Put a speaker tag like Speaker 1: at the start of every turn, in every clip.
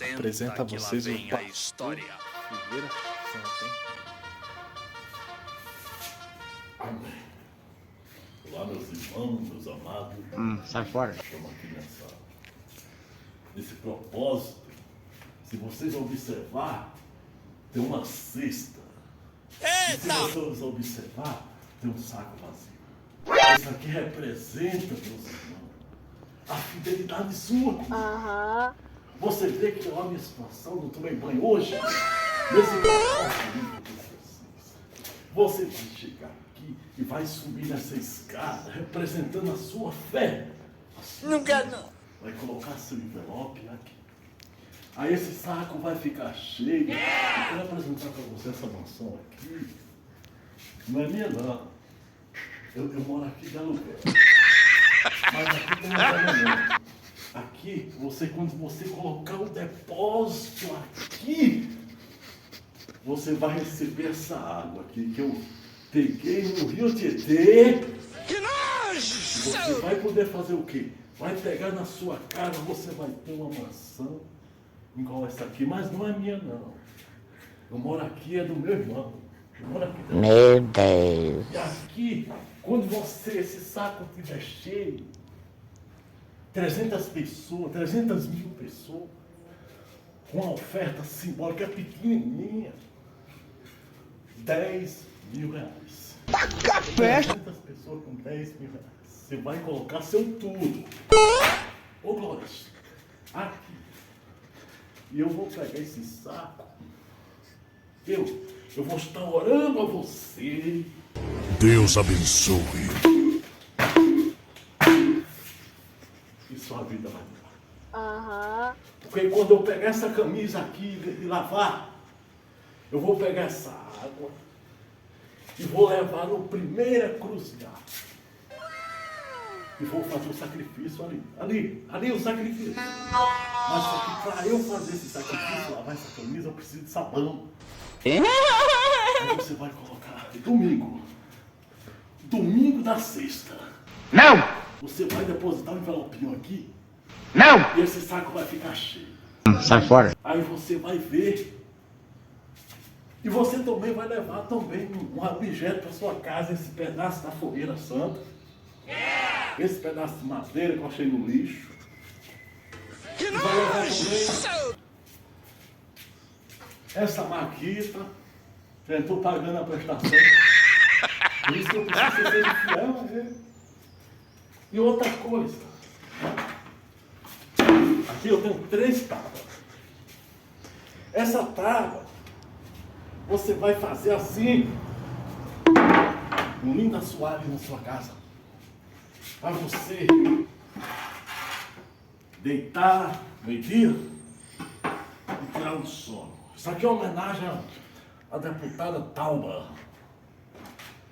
Speaker 1: Apresenta a vocês o pastor Figueira Santo, hein?
Speaker 2: Amém. Olá, meus irmãos, meus amados.
Speaker 3: Sai fora.
Speaker 2: Estamos aqui nesse propósito. Se vocês observar, tem uma cesta. E se vocês observar, tem um saco vazio. Isso aqui representa, meus irmãos, a fidelidade sua. Você vê que olha a minha situação, não tomei banho hoje. Nesse propósito de vocês. Você vai chegar aqui e vai subir nessa escada, representando a sua fé.
Speaker 3: Não quero, não.
Speaker 2: Vai colocar seu envelope aqui. Aí esse saco vai ficar cheio. Eu quero apresentar para você essa mansão aqui. Não é minha, não. Eu moro aqui de aluguel. Mas aqui tem uma. Aqui, quando você colocar o depósito aqui, você vai receber essa água aqui que eu peguei no Rio Tietê.
Speaker 3: Que nojo!
Speaker 2: Você vai poder fazer o quê? Vai pegar na sua casa, você vai ter uma mansão igual essa aqui, mas não é minha, não. Eu moro aqui, é do meu irmão. Eu moro aqui dentro.
Speaker 3: Meu Deus.
Speaker 2: E aqui, quando esse saco estiver cheio, 300 mil pessoas, com uma oferta simbólica pequenininha, 10 mil reais.
Speaker 3: Taca peste!
Speaker 2: 300 pessoas com 10 mil reais. Você vai colocar seu tudo. Ô Glória, aqui. E eu vou pegar esse saco. Eu vou estar orando a você.
Speaker 4: Deus abençoe.
Speaker 2: E sua vida vai mudar. Porque quando eu pegar essa camisa aqui e lavar, eu vou pegar essa água e vou levar no primeira cruzada. E vou fazer o sacrifício ali o sacrifício. Mas só que para eu fazer esse sacrifício, lavar essa camisa, eu preciso de sabão. Aí você vai colocar domingo da sexta.
Speaker 3: Não!
Speaker 2: Você vai depositar um envelopinho aqui.
Speaker 3: Não!
Speaker 2: E esse saco vai ficar cheio.
Speaker 3: Sai fora.
Speaker 2: Aí você vai ver. E você também vai levar também um objeto para sua casa, esse pedaço da fogueira santa. Esse pedaço de madeira que eu achei no lixo.
Speaker 3: Que
Speaker 2: E vai levar
Speaker 3: nojo!
Speaker 2: também essa maquita. Eu estou pagando a prestação. Por isso que eu preciso ser fiel a ele. E outra coisa. Aqui eu tenho 3 tábuas. Essa tábua, você vai fazer assim. Um lindo assoalho na sua casa. Para você deitar meio-dia e tirar um sono. Isso aqui é uma homenagem à deputada Tauba.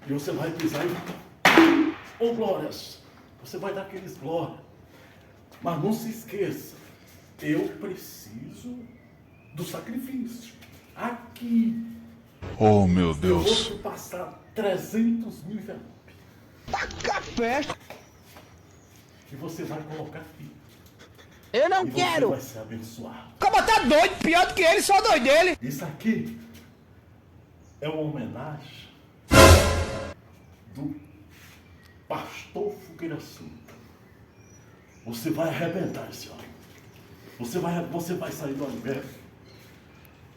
Speaker 2: E você vai pisar e... Ô glórias! Você vai dar aqueles glórias. Mas não se esqueça, eu preciso do sacrifício. Aqui.
Speaker 4: Oh, meu
Speaker 2: Eu
Speaker 4: Deus.
Speaker 2: vou te passar 300 mil envelopes.
Speaker 3: Taca peste!
Speaker 2: Que você vai colocar aqui.
Speaker 3: Eu não
Speaker 2: E
Speaker 3: quero!
Speaker 2: você vai ser abençoado.
Speaker 3: Como tá doido, pior do que ele, só doido dele!
Speaker 2: Isso aqui é uma homenagem do pastor Figueira Santo. Você vai arrebentar esse homem. Você vai sair do aluguel.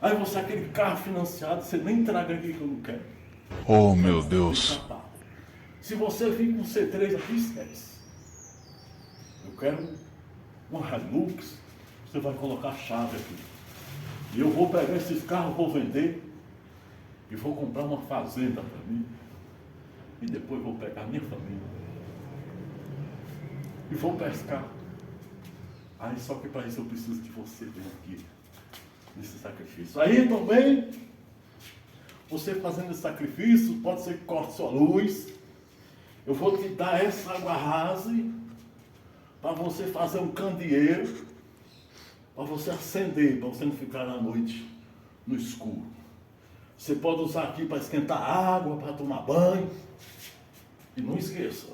Speaker 2: Aí você, aquele carro financiado, você nem traga aqui que eu não quero.
Speaker 4: Oh, meu Deus.
Speaker 2: Se você vir com C3 aqui, esquece. Eu quero uma Hilux, você vai colocar a chave aqui. E eu vou pegar esses carros, vou vender e vou comprar uma fazenda para mim. E depois vou pegar a minha família. E vou pescar. Aí só que para isso eu preciso de você vir aqui, nesse sacrifício. Aí também, você fazendo esse sacrifício, pode ser que corte sua luz. Eu vou te dar essa água rasa para você fazer um candeeiro, para você acender, para você não ficar na noite no escuro. Você pode usar aqui para esquentar água, para tomar banho. E não esqueça,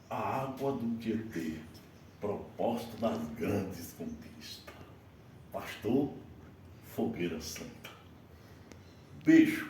Speaker 2: a água do Tietê, proposta das grandes conquistas. Sextou, fogueira santa. Beijo.